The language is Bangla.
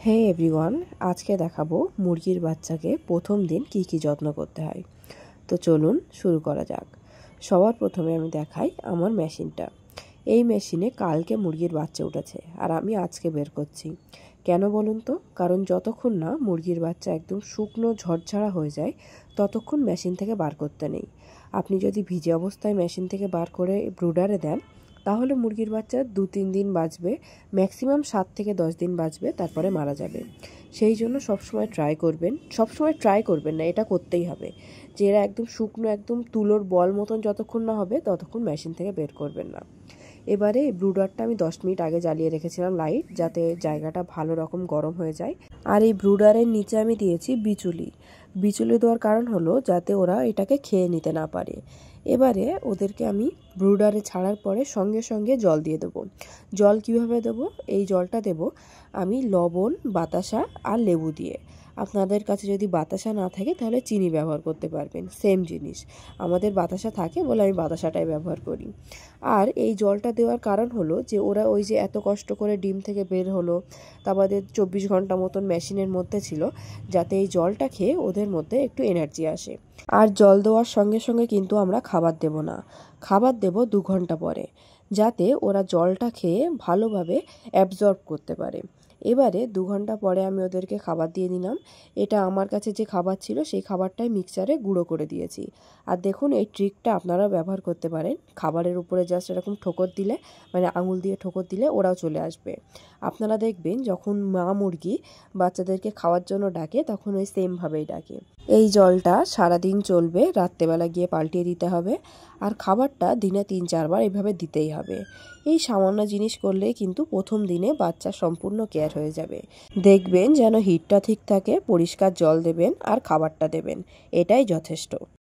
হে এভরিওয়ান, আজকে দেখাবো মুরগির বাচ্চাকে প্রথম দিন কি যত্ন করতে হয়। তো চলুন শুরু করা যাক। সবার প্রথমে আমি দেখাই আমার মেশিনটা। এই মেশিনে কালকে মুরগির বাচ্চা উঠেছে আর আমি আজকে বের করছি। কেন বলুন তো? কারণ যতক্ষণ না মুরগির বাচ্চা একদম শুকনো ঝরঝরা হয়ে যায় ততক্ষণ মেশিন থেকে বার করতে নেই। আপনি যদি ভিজে অবস্থায় মেশিন থেকে বার করে ব্রুডারে দেন তাহলে মুরগির বাচ্চা 2-3 দিন বাঁচবে, ম্যাক্সিমাম 7 থেকে 10 দিন বাঁচবে, তারপরে মারা যাবে। সেই জন্য সবসময় ট্রাই করবেন না, এটা করতেই হবে যে এরা একদম শুকনো, একদম তুলোর বল মতন যতক্ষণ না হবে ততক্ষণ মেশিন থেকে বের করবেন না। এবারে এই ব্রুডারটা আমি 10 মিনিট আগে জ্বালিয়ে রেখেছিলাম লাইট, যাতে জায়গাটা ভালো রকম গরম হয়ে যায়। আর এই ব্রুডারের নিচে আমি দিয়েছি বিচুলি দেওয়ার কারণ হলো যাতে ওরা এটাকে খেয়ে নিতে না পারে। এবারে ওদেরকে আমি ব্রুডারে ছাড়ার পরে সঙ্গে সঙ্গে জল দিয়ে দেবো। জল কিভাবে দেবো? এই জলটা দেব আমি লবণ, বাতাসা আর লেবু দিয়ে। আপনাদের কাছে যদি বাতাসা না থাকে তাহলে চিনি ব্যবহার করতে পারবেন, সেম জিনিস। আমাদের বাতাসা থাকে বলে আমি বাতাসাটাই ব্যবহার করি। আর এই জলটা দেওয়ার কারণ হলো যে ওরা ওই যে এত কষ্ট করে ডিম থেকে বের হলো, তারপরে 24 ঘন্টা মতন মেশিনের মধ্যে ছিল, যাতে এই জলটা খেয়ে ওদের মধ্যে একটু এনার্জি আসে। আর জল দেওয়ার সঙ্গে সঙ্গে কিন্তু আমরা খাবার দেব না, খাবার দেব 2 ঘন্টা পরে, যাতে ওরা জলটা খেয়ে ভালোভাবে অ্যাবজর্ব করতে পারে। এবারে 2 ঘন্টা পরে আমি ওদেরকে খাবার দিয়ে দিলাম। এটা আমার কাছে যে খাবার ছিল সেই খাবারটাই মিক্সচারে গুঁড়ো করে দিয়েছি। আর দেখুন, এই ট্রিকটা আপনারাও ব্যবহার করতে পারেন। খাবারের উপরে জাস্ট এরকম ঠোকর দিলে, মানে আঙুল দিয়ে ঠোকর দিলে ওরাও চলে আসবে। আপনারা দেখবেন যখন মা মুরগি বাচ্চাদেরকে খাওয়ার জন্য ডাকে তখন ওই সেমভাবেই ডাকে। এই জলটা সারাদিন চলবে, রাত্রেবেলা গিয়ে পাল্টিয়ে দিতে হবে। আর খাবারটা দিনে 3-4 বার এইভাবে দিতেই হবে। এই সামান্য জিনিস করলে কিন্তু প্রথম দিনে বাচ্চা সম্পূর্ণ কেয়ার হয়ে যাবে। দেখবেন যেন হিটটা ঠিক থাকে, পরিষ্কার জল দেবেন আর খাবারটা দেবেন, এটাই যথেষ্ট।